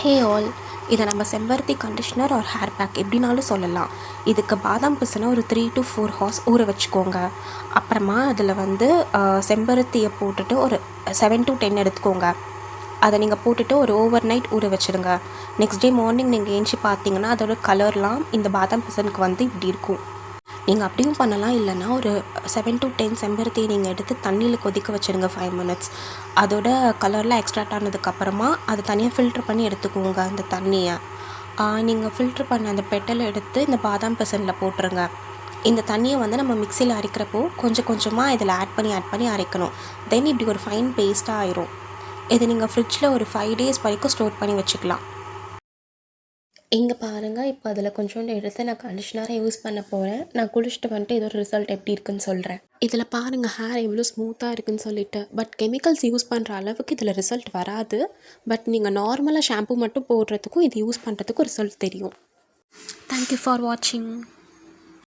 Hey all, இதை நம்ம செம்பருத்தி கண்டிஷ்னர் ஒரு ஹேர் பேக் எப்படினாலும் சொல்லலாம். இதுக்கு பாதாம் பிசினை ஒரு 3 to 4 ஹார்ஸ் ஊற வச்சுக்கோங்க. அப்புறமா அதில் செம்பருத்தியை போட்டுட்டு ஒரு 7 to 10 எடுத்துக்கோங்க. அதை நீங்கள் போட்டுட்டு ஒரு ஓவர் நைட் ஊற வச்சுருங்க. நெக்ஸ்ட் டே மார்னிங் நீங்கள் ஏஞ்சி பார்த்தீங்கன்னா அதோட கலர்லாம் இந்த பாதாம் பிசனுக்கு இப்படி இருக்கும். நீங்கள் அப்படியும் பண்ணலாம். இல்லைன்னா ஒரு 7 to 10 செம்பருத்தியை நீங்கள் எடுத்து தண்ணியில் கொதிக்க வச்சுருங்க 5 minutes. அதோட கலர்லாம் எக்ஸ்ட்ராக்ட் ஆனதுக்கப்புறமா அதை தனியாக ஃபில்ட்ரு பண்ணி எடுத்துக்கோங்க. அந்த தண்ணியை நீங்கள் ஃபில்ட்ரு பண்ண அந்த பெட்டலை எடுத்து இந்த பாதாம் பிசனில் போட்டுருங்க. இந்த தண்ணியை நம்ம மிக்சியில் அரைக்கிறப்போ கொஞ்சம் கொஞ்சமாக இதில் ஆட் பண்ணி அரைக்கணும். தென் இப்படி ஒரு ஃபைன் பேஸ்ட்டாக ஆயிரும். இது நீங்கள் ஃப்ரிட்ஜில் ஒரு 5 days வரைக்கும் ஸ்டோர் பண்ணி வச்சுக்கலாம். இங்கே பாருங்கள், இப்போ அதில் கொஞ்சோண்டு எடுத்து நான் கண்டிஷ்னராக யூஸ் பண்ண போகிறேன். நான் குளிச்சுட்டு வந்துட்டு இதோட ரிசல்ட் எப்படி இருக்குன்னு சொல்கிறேன். இதில் பாருங்கள் ஹேர் எவ்வளோ ஸ்மூத்தாக இருக்குன்னு சொல்லிட்டு. பட் கெமிக்கல்ஸ் யூஸ் பண்ணுற அளவுக்கு இதில் ரிசல்ட் வராது. பட் நீங்கள் நார்மலாக ஷாம்பு மட்டும் போடுறதுக்கும் இது யூஸ் பண்ணுறதுக்கும் ரிசல்ட் தெரியும். தேங்க்யூ ஃபார் வாட்சிங்.